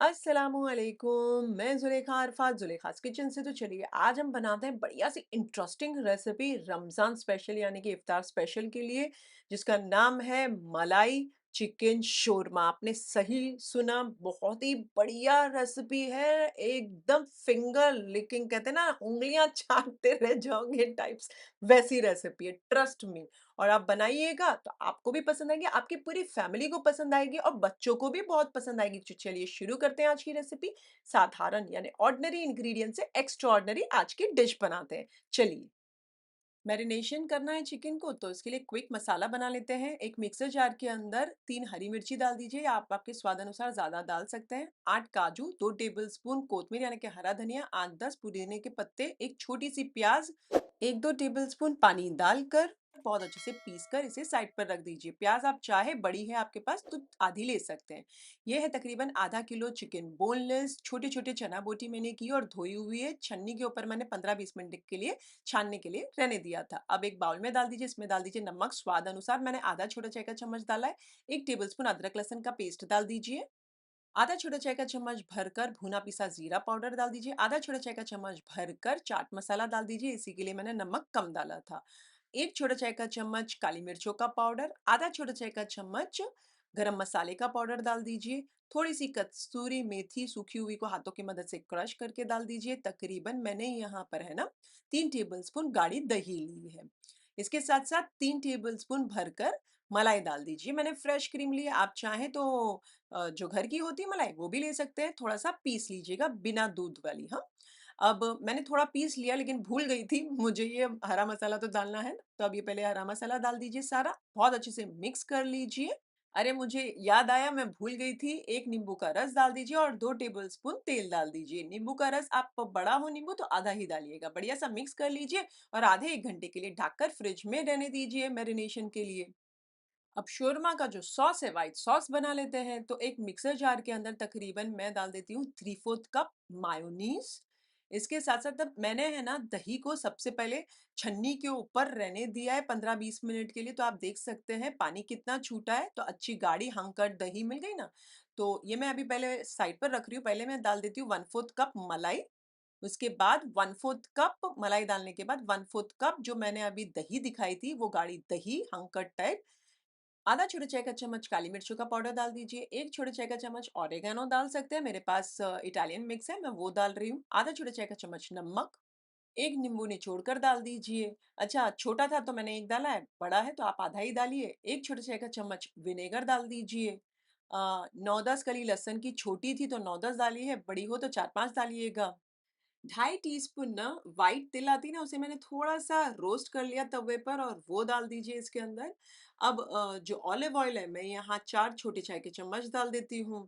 अस्सलामुअलैकुम। मैं ज़ुलेखा अरफात ज़ुलेखास किचन से। तो चलिए आज हम बनाते हैं बढ़िया सी इंटरेस्टिंग रेसिपी रमज़ान स्पेशल यानी कि इफ्तार स्पेशल के लिए, जिसका नाम है मलाई चिकन शोरमा। आपने सही सुना, बहुत ही बढ़िया रेसिपी है, एकदम फिंगर लिकिंग कहते हैं ना, उँगलियाँ चाटते रह जाओगे टाइप्स, वैसी रेसिपी है, ट्रस्ट मी। और आप बनाइएगा तो आपको भी पसंद आएगी, आपकी पूरी फैमिली को पसंद आएगी और बच्चों को भी बहुत पसंद आएगी। तो चलिए शुरू करते हैं आज की रेसिपी। साधारण यानी ऑर्डिनरी इंग्रेडिएंट से एक्स्ट्रा ऑर्डिनरी आज की डिश बनाते हैं। चलिए, मैरिनेशन करना है चिकन को, तो इसके लिए क्विक मसाला बना लेते हैं। एक मिक्सर जार के अंदर 3 हरी मिर्ची डाल दीजिए, आप आपके स्वाद अनुसार ज़्यादा डाल सकते हैं। 8 काजू, 2 टेबलस्पून कोतमीर यानी कि हरा धनिया, 8-10 पुदीने के पत्ते, एक छोटी-सी प्याज़, 1-2 टेबलस्पून पानी डालकर बहुत अच्छे से पीस कर इसे साइड पर रख दीजिए। प्याज़ आप चाहे बड़ी है आपके पास तो आधी ले सकते हैं। ये है तकरीबन आधा किलो चिकन, बोनलेस छोटे-छोटे चना बोटी मैंने की और धोई हुई है। छन्नी के ऊपर मैंने 15-20 मिनट के लिए छानने के लिए रहने दिया था। अब एक बाउल में डाल दीजिए, इसमें डाल दीजिए नमक स्वाद अनुसार, मैंने आधा छोटा चाय का चम्मच डाला है। 1 टेबलस्पून अदरक लहसुन का पेस्ट डाल दीजिए। आधा छोटा चाय का चम्मच भरकर भुना पिसा जीरा पाउडर डाल दीजिए। आधा छोटा चाय का चम्मच भरकर चाट मसाला डाल दीजिए, इसी के लिए मैंने नमक कम डाला था। 1 छोटा चाय का चम्मच काली मिर्चों का पाउडर, आधा छोटा चाय का चम्मच गरम मसाले का पाउडर डाल दीजिए। थोड़ी सी कस्तूरी मेथी सूखी हुई को हाथों की मदद से क्रश करके डाल दीजिए। तकरीबन मैंने यहाँ पर है ना 3 टेबलस्पून गाढ़ी दही ली है। इसके साथ साथ 3 टेबलस्पून भरकर मलाई डाल दीजिए। मैंने फ्रेश क्रीम ली है, आप चाहें तो जो घर की होती है मलाई वो भी ले सकते हैं। थोड़ा सा पीस लीजिएगा बिना दूध वाली, हाँ। अब मैंने थोड़ा पीस लिया लेकिन भूल गई थी, मुझे ये हरा मसाला तो डालना है ना, तो अब ये पहले हरा मसाला डाल दीजिए सारा, बहुत अच्छे से मिक्स कर लीजिए। अरे मुझे याद आया, मैं भूल गई थी, 1 नींबू का रस डाल दीजिए और 2 टेबलस्पून तेल डाल दीजिए। नींबू का रस आप बड़ा हो नींबू तो आधा ही डालिएगा। बढ़िया सा मिक्स कर लीजिए और आधे 1 घंटे के लिए ढककर फ्रिज में रहने दीजिए मैरिनेशन के लिए। अब शोरमा का जो सॉस है, व्हाइट सॉस बना लेते हैं। तो एक मिक्सर जार के अंदर तकरीबन मैं डाल देती हूँ 3/4 कप मायोनीज। इसके साथ साथ अब मैंने है ना दही को सबसे पहले छन्नी के ऊपर रहने दिया है 15-20 मिनट के लिए। तो आप देख सकते हैं पानी कितना छूटा है, तो अच्छी गाढ़ी हंकट दही मिल गई ना। तो ये मैं अभी पहले साइड पर रख रही हूँ। पहले मैं डाल देती हूँ 1/4 कप मलाई। उसके बाद 1/4 कप मलाई डालने के बाद 1/4 कप जो मैंने अभी दही दिखाई थी, वो गाढ़ी दही हंकट टाइप। आधा छोटा चाय का चम्मच काली मिर्चों का पाउडर डाल दीजिए। 1 छोटा चाय का चम्मच ऑरिगेनो डाल सकते हैं, मेरे पास इटालियन मिक्स है, मैं वो डाल रही हूँ। आधा छोटा चाय का चम्मच नमक, 1 नींबू निचोड़कर डाल दीजिए। अच्छा, छोटा था तो मैंने 1 डाला है, बड़ा है तो आप आधा ही डालिए। 1 छोटा चाय का चम्मच विनेगर डाल दीजिए। 9-10 कली लहसुन की, छोटी थी तो 9-10 डाली है, बड़ी हो तो 4-5 डालिएगा। 2.5 टीस्पून ना व्हाइट तिल आती है ना, उसे मैंने थोड़ा-सा रोस्ट कर लिया तवे पर और वो डाल दीजिए इसके अंदर। अब जो ऑलिव ऑयल है, मैं यहाँ 4 छोटे चाय के चम्मच डाल देती हूँ।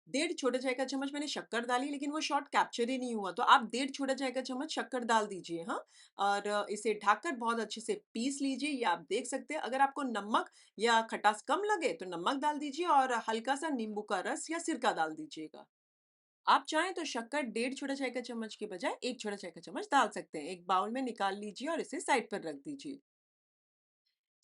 1.5 छोटे चाय का चम्मच मैंने शक्कर डाली, लेकिन वो शॉट कैप्चर ही नहीं हुआ, तो आप 1.5 छोटा चाय का चम्मच शक्कर डाल दीजिए, हाँ? और इसे ढककर बहुत अच्छे से पीस लीजिए। ये आप देख सकते हैं, अगर आपको नमक या खटास कम लगे तो नमक डाल दीजिए और हल्का-सा नींबू का रस या सिरका डाल दीजिएगा। आप चाहें तो शक्कर 1.5 छोटा चाय का चम्मच के बजाय 1 छोटा चाय का चम्मच डाल सकते हैं। एक बाउल में निकाल लीजिए और इसे साइड पर रख दीजिए।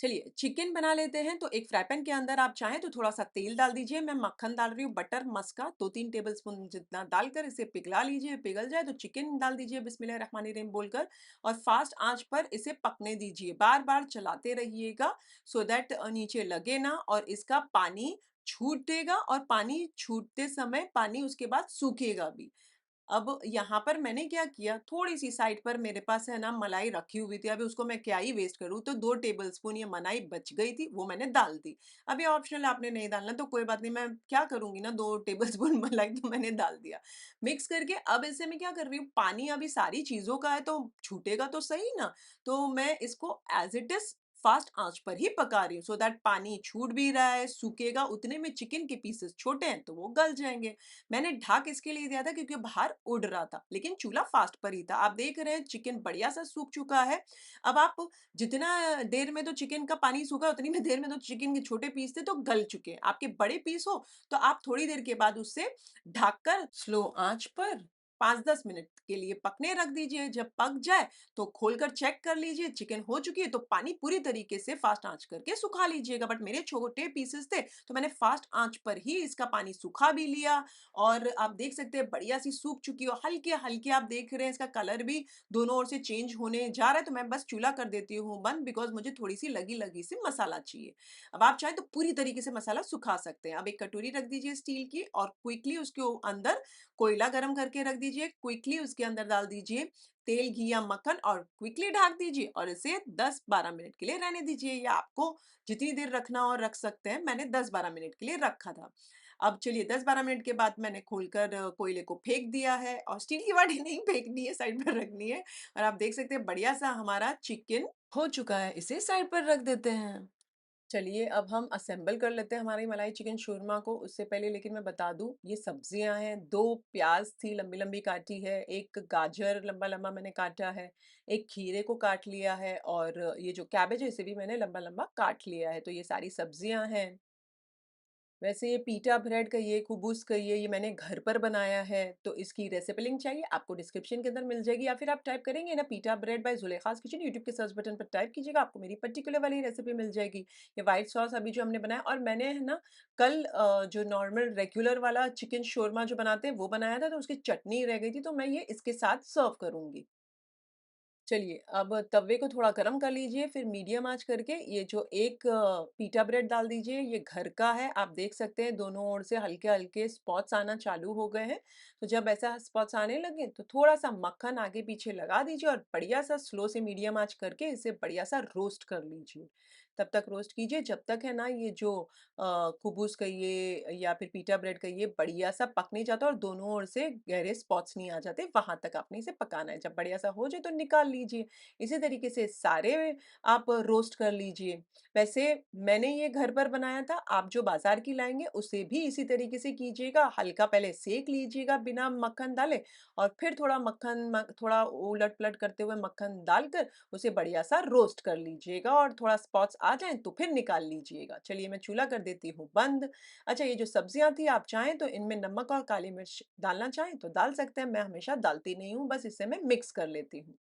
चलिए चिकन बना लेते हैं। तो एक फ्राई पैन के अंदर आप चाहें तो थोड़ा-सा तेल डाल दीजिए। मैं मक्खन डाल रही हूँ, बटर मस्का 2-3 टेबलस्पून जितना डालकर इसे पिघला लीजिए। पिघल जाए तो चिकन डाल दीजिए बिस्मिल्लाहिर्रहमानिर्रहीम बोलकर और फास्ट आँच पर इसे पकने दीजिए। बार-बार चलाते रहिएगा सो दैट नीचे लगे ना और इसका पानी छूटेगा और पानी छूटते समय पानी उसके बाद सूखेगा भी। अब यहाँ पर मैंने क्या किया, थोड़ी-सी साइड पर मेरे पास है ना मलाई रखी हुई थी, अभी उसको मैं क्या ही वेस्ट करूँ, तो 2 टेबलस्पून ये मलाई बच गई थी, वो मैंने डाल दी। अब ये ऑप्शनल, आपने नहीं डालना तो कोई बात नहीं, मैं क्या करूँगी ना, 2 टेबलस्पून मलाई तो मैंने डाल दिया। मिक्स करके अब इसे मैं क्या कर रही हूँ, पानी अभी सारी चीज़ों का है तो छूटेगा तो सही ना, तो मैं इसको एज़ इट इज़ फास्ट आँच पर ही पका रही हूँ सो दैट पानी छूट भी रहा है, सूखेगा उतने में चिकन के पीसेस छोटे हैं तो वो गल जाएँगे। मैंने ढक इसके लिए दिया था क्योंकि बाहर उड़ रहा था, लेकिन चूल्हा फास्ट पर ही था। आप देख रहे हैं चिकन बढ़िया सा सूख चुका है। अब आप जितना देर में तो चिकन का पानी सूखा उतनी में देर में तो चिकन के छोटे पीस थे तो गल चुके हैं। आपके बड़े पीस हो तो आप थोड़ी देर के बाद उससे ढककर स्लो आंच पर 5-10 मिनट के लिए पकने रख दीजिए। जब पक जाए तो खोलकर चेक कर लीजिए चिकन हो चुकी है तो पानी पूरी तरीके से फ़ास्ट आँच करके सुखा लीजिएगा। बट मेरे छोटे पीसेस थे तो मैंने फ़ास्ट आँच पर ही इसका पानी सुखा भी लिया और आप देख सकते हैं बढ़िया-सी सूख चुकी है और हल्के-हल्के आप देख रहे हैं इसका कलर भी दोनों ओर से चेंज होने जा रहा है। तो मैं बस चूल्हा कर देती हूँ बंद बिकॉज़ मुझे थोड़ी-सी लगी-लगी सी मसाला चाहिए। अब आप चाहें तो पूरी तरीके से मसाला सुखा सकते हैं। अब एक कटोरी रख दीजिए स्टील की और क्विकली उसके अंदर कोयला गरम करके रख दीजिए। क्विकली उसके अंदर डाल दीजिए तेल, घी या मक्खन और क्विकली ढक दीजिए और इसे 10-12 मिनट के लिए रहने दीजिए या आपको जितनी देर रखना हो रख सकते हैं। मैंने 10-12 मिनट के लिए रखा था। अब चलिए 10-12 मिनट के बाद मैंने खोलकर कोयले को फेंक दिया है और स्टील की बाटी नहीं फेंकनी है, साइड पर रखनी है और आप देख सकते हैं बढ़िया-सा हमारा चिकन हो चुका है। इसे साइड पर रख देते हैं। चलिए अब हम असेंबल कर लेते हैं हमारी मलाई चिकन शोरमा को। उससे पहले लेकिन मैं बता दूँ ये सब्जियाँ हैं, 2 प्याज़ थी लंबी-लंबी काटी है, 1 गाजर लंबा-लंबा मैंने काटा है, 1 खीरे को काट लिया है और ये जो कैबेज है इसे भी मैंने लंबा-लंबा काट लिया है। तो ये सारी सब्जियाँ हैं। वैसे ये पीटा ब्रेड कहिए, कुबूस कहिए, ये मैंने घर पर बनाया है, तो इसकी रेसिपी लिंक चाहिए आपको डिस्क्रिप्शन के अंदर मिल जाएगी या फिर आप टाइप करेंगे ना pita bread by Zulekha's kitchen YouTube के सर्च बटन पर टाइप कीजिएगा, आपको मेरी पर्टिकुलर वाली रेसिपी मिल जाएगी। ये व्हाइट सॉस अभी जो हमने बनाया और मैंने है ना कल जो नॉर्मल रेगुलर वाला चिकन शोरमा जो बनाते हैं वो बनाया था, तो उसकी चटनी रह गई थी, तो मैं ये इसके साथ सर्व करूँगी। चलिए, अब तवे को थोड़ा गरम कर लीजिए, फिर मीडियम आँच करके ये जो एक पीटा ब्रेड डाल दीजिए, ये घर का है, आप देख सकते हैं दोनों ओर से हल्के-हल्के स्पॉट्स आना चालू हो गए हैं। तो जब ऐसा स्पॉट्स आने लगे, तो थोड़ा-सा मक्खन आगे-पीछे लगा दीजिए और बढ़िया-सा स्लो से मीडियम आँच करके इसे बढ़िया-सा रोस्ट कर लीजिए। तब तक रोस्ट कीजिए जब तक है ना ये जो कुबूस कहिए या फिर पीटा ब्रेड कहिए बढ़िया-सा पक नहीं जाता और दोनों ओर से गहरे स्पॉट्स नहीं आ जाते, वहाँ तक आपने इसे पकाना है। जब बढ़िया-सा हो जाए तो निकाल लीजिए। इसी तरीके से सारे आप रोस्ट कर लीजिए। वैसे मैंने ये घर पर बनाया था, आप जो बाज़ार की लाएँगे उसे भी इसी तरीके से कीजिएगा। हल्का पहले सेंक लीजिएगा बिना मक्खन डाले और फिर थोड़ा थोड़ा उलट-पलट करते हुए मक्खन डालकर उसे बढ़िया-सा रोस्ट कर लीजिएगा और थोड़ा स्पॉट्स आ जाएँ तो फिर निकाल लीजिएगा। चलिए मैं चूल्हा कर देती हूँ बंद। अच्छा ये जो सब्जियाँ थी आप चाहें तो इनमें नमक और काली मिर्च डालना चाहें तो डाल सकते हैं, मैं हमेशा डालती नहीं हूँ, बस इसे मैं मिक्स कर लेती हूँ।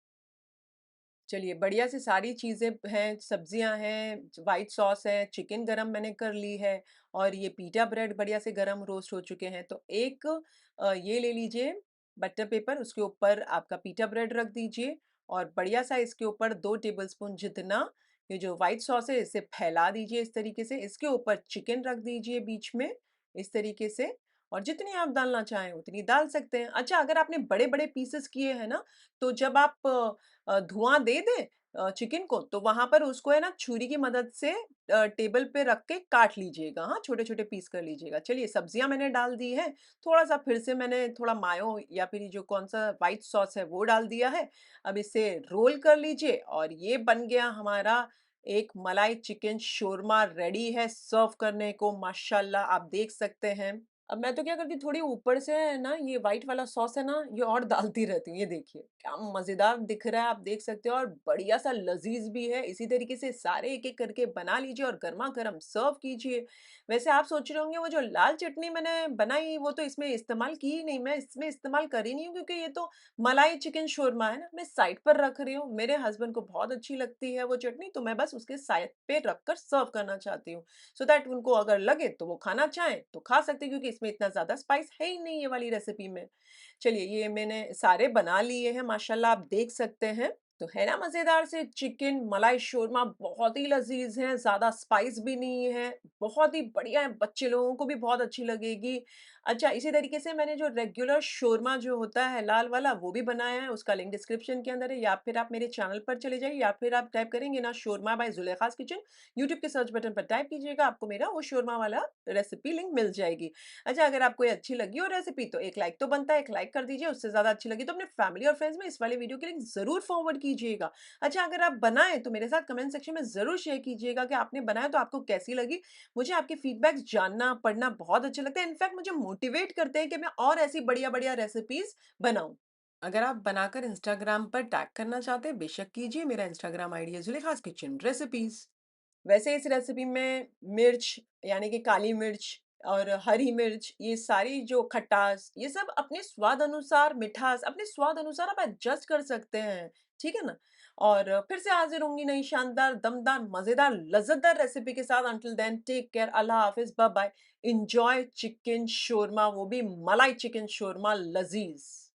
चलिए बढ़िया से सारी चीज़ें हैं, सब्जियाँ हैं, व्हाइट सॉस है, चिकन गरम मैंने कर ली है और ये पिटा ब्रेड बढ़िया से गरम रोस्ट हो चुके हैं। तो एक ये ले लीजिए बटर पेपर, उसके ऊपर आपका पिटा ब्रेड रख दीजिए और बढ़िया सा इसके ऊपर 2 टेबलस्पून जितना ये जो व्हाइट सॉस है इसे फैला दीजिए इस तरीके से। इसके ऊपर चिकन रख दीजिए बीच में इस तरीके से और जितनी आप डालना चाहें उतनी डाल सकते हैं। अच्छा अगर आपने बड़े-बड़े पीसेस किए हैं ना, तो जब आप धुआँ दे दें चिकन को, तो वहाँ पर उसको है ना छुरी की मदद से टेबल पे रख के काट लीजिएगा, हाँ, छोटे-छोटे पीस कर लीजिएगा। चलिए सब्जियाँ मैंने डाल दी हैं, थोड़ा-सा फिर से मैंने थोड़ा मायो या फिर ये जो कौन-सा व्हाइट सॉस है वो डाल दिया है। अब इसे रोल कर लीजिए और ये बन गया हमारा एक मलाई चिकन शोरमा रेडी है सर्व करने को माशाल्लाह आप देख सकते हैं। अब मैं तो क्या करती हूँ थोड़ी ऊपर से है ना ये व्हाइट वाला सॉस है ना ये और डालती रहती हूँ। ये देखिए क्या मज़ेदार दिख रहा है आप देख सकते हो और बढ़िया सा लज़ीज़ भी है। इसी तरीके से सारे एक-एक करके बना लीजिए और गरमा-गरम सर्व कीजिए। वैसे आप सोच रहे होंगे वो जो लाल चटनी मैंने बनाई वो तो इसमें इस्तेमाल की ही नहीं। मैं इसमें इस्तेमाल कर ही नहीं हूँ क्योंकि ये तो मलाई चिकन शोरमा है ना, मैं साइड पर रख रही हूँ। मेरे हस्बैंड को बहुत अच्छी लगती है वो चटनी तो मैं बस उसके साइड पे रख कर सर्व करना चाहती हूँ। सो दैट उनको अगर लगे तो वो खाना चाहें तो खा सकते हैं क्योंकि इसमें इतना ज़्यादा स्पाइस है ही नहीं ये वाली रेसिपी में। चलिए ये मैंने सारे बना लिए हैं माशाल्लाह आप देख सकते हैं। तो है ना मज़ेदार से चिकन मलाई शोरमा बहुत ही लज़ीज़ है, ज़्यादा स्पाइस भी नहीं है, बहुत ही बढ़िया है, बच्चे लोगों को भी बहुत अच्छी लगेगी। अच्छा इसी तरीके से मैंने जो रेगुलर शोरमा जो होता है लाल वाला वो भी बनाया है, उसका लिंक डिस्क्रिप्शन के अंदर है या फिर आप मेरे चैनल पर चले जाइए या फिर आप टाइप करेंगे ना shawarma bye Zulekha's kitchen YouTube के सर्च बटन पर टाइप कीजिएगा, आपको मेरा वो शोरमा वाला रेसिपी लिंक मिल जाएगी। अच्छा अगर आपको ये अच्छी लगी हो रेसिपी तो एक लाइक तो बनता है, एक लाइक कर दीजिए, उससे ज़्यादा अच्छी लगी तो अपने फैमिली और फ्रेंड्स में इस वाले वीडियो की लिंक ज़रूर फॉरवर्ड कीजिएगा। अच्छा अगर आप बनाएँ तो मेरे साथ कमेंट सेक्शन में ज़रूर शेयर कीजिएगा कि आपने बनाया तो आपको कैसी लगी? मुझे आपके फीडबैक्स जानना, पढ़ना बहुत अच्छा लगता है। इनफैक्ट मुझे मोटिवेट करते हैं कि मैं और ऐसी बढ़िया-बढ़िया रेसिपीज़ बनाऊँ। अगर आप बनाकर इंस्टाग्राम पर टैग करना चाहते हैं, बेशक कीजिए। मेरा इंस्टाग्राम आईडी है ज़ुलेखास किचन रेसिपीज़। वैसे इस रेसिपी में मिर्च यानी कि काली मिर्च और हरी मिर्च, ये सारी जो खटास, ये सब अपने स्वाद अनुसार, मिठास अपने स्वाद अनुसार आप एडजस्ट कर सकते हैं, ठीक है ना? और फिर से हाज़िर होंगी नई शानदार, दमदार, मज़ेदार, लज़्ज़तदार रेसिपी के साथ। अंटिल देन टेक केयर, अल्लाह हाफ़िज़, bye bye. Enjoy chicken shawarma, वो भी मलाई चिकन शोरमा लज़ीज़।